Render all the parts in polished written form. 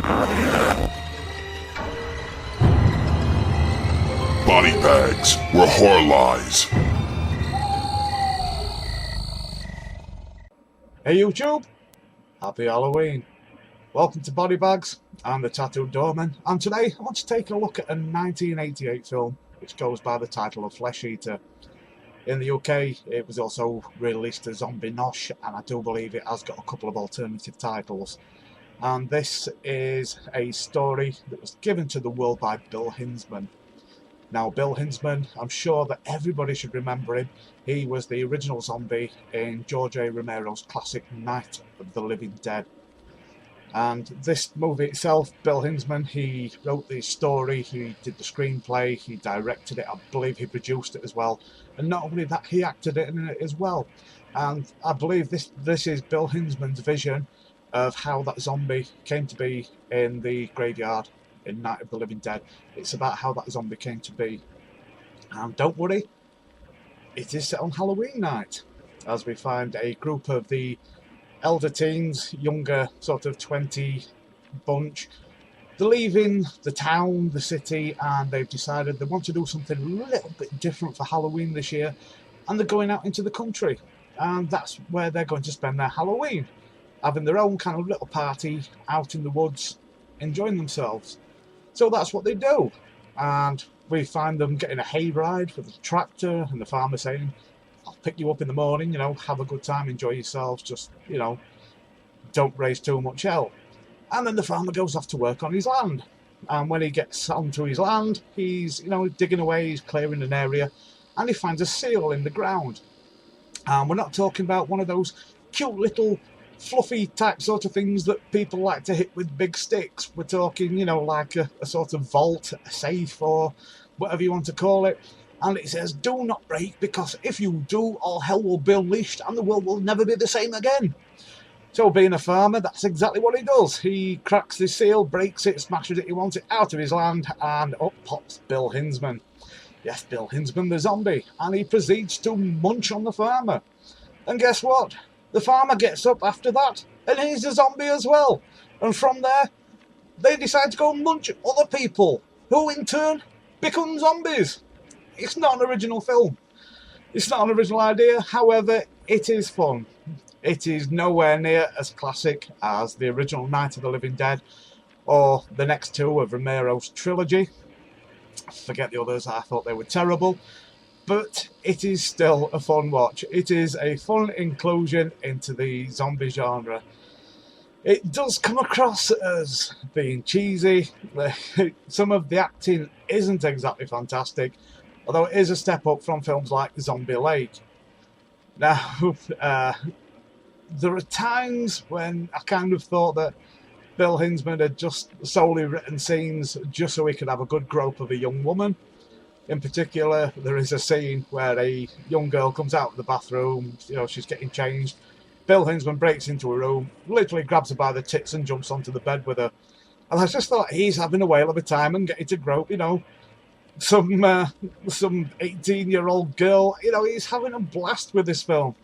Body bags, where horror lies. Hey YouTube, happy Halloween. Welcome to Body Bags. I'm the Tattooeddoorman, and today I want to take a look at a 1988 film which goes by the title of Flesheater. In the UK it was also released as Zombie Nosh, and I do believe it has got a couple of alternative titles. And this is a story that was given to the world by Bill Hinzman. Now, Bill Hinzman, I'm sure that everybody should remember him. He was the original zombie in George A. Romero's classic Night of the Living Dead. And this movie itself, Bill Hinzman, he wrote the story, he did the screenplay, he directed it, I believe he produced it as well. And not only that, he acted in it as well. And I believe this is Bill Hinzman's vision of how that zombie came to be in the graveyard in Night of the Living Dead. It's about how that zombie came to be. And don't worry, it is set on Halloween night, as we find a group of the elder teens, younger sort of 20 bunch. They're leaving the town, the city, and they've decided they want to do something a little bit different for Halloween this year, and they're going out into the country, and that's where they're going to spend their Halloween, having their own kind of little party out in the woods, enjoying themselves. So that's what they do, and we find them getting a hayride with a tractor, and the farmer saying, I'll pick you up in the morning, you know, have a good time, enjoy yourselves, just, you know, don't raise too much hell. And then the farmer goes off to work on his land, and when he gets onto his land, he's, you know, digging away, he's clearing an area, and he finds a seal in the ground. And we're not talking about one of those cute little fluffy type sort of things that people like to hit with big sticks. We're talking, you know, like a sort of vault, a safe, or whatever you want to call it. And it says, do not break, because if you do, all hell will be unleashed and the world will never be the same again. So being a farmer, that's exactly what he does. He cracks the seal, breaks it, smashes it, he wants it out of his land, and up pops Bill Hinzman. Yes, Bill Hinzman the zombie, and he proceeds to munch on the farmer. And guess what? The farmer gets up after that, and he's a zombie as well. And from there, they decide to go munch other people, who in turn become zombies. It's not an original film. It's not an original idea. However, it is fun. It is nowhere near as classic as the original Night of the Living Dead, or the next two of Romero's trilogy. Forget the others, I thought they were terrible. But it is still a fun watch. It is a fun inclusion into the zombie genre. It does come across as being cheesy. Some of the acting isn't exactly fantastic, although it is a step up from films like Zombie Lake. Now, there are times when I kind of thought that Bill Hinzman had just solely written scenes just so he could have a good grope of a young woman. In particular, there is a scene where a young girl comes out of the bathroom, you know, she's getting changed. Bill Hinzman breaks into her room, literally grabs her by the tits and jumps onto the bed with her. And I just thought, he's having a whale of a time and getting to grope, you know, some 18-year-old girl. You know, he's having a blast with this film.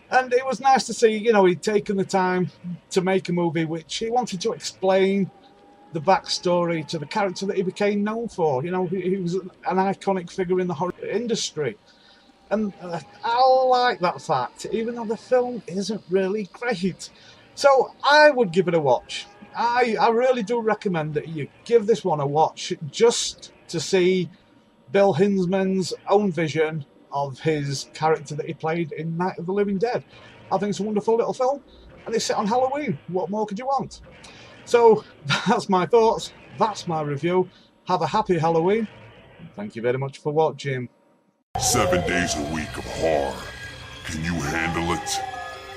And it was nice to see, you know, he'd taken the time to make a movie which he wanted to explain the backstory to the character that he became known for. You know, he was an iconic figure in the horror industry. And I like that fact, even though the film isn't really great. So I would give it a watch. I really do recommend that you give this one a watch, just to see Bill Hinzman's own vision of his character that he played in Night of the Living Dead. I think it's a wonderful little film, and it's set on Halloween. What more could you want? So that's my thoughts, that's my review. Have a happy Halloween. Thank you very much for watching. 7 days a week of horror. Can you handle it?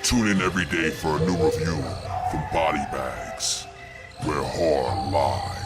Tune in every day for a new review from Body Bags, where horror lies.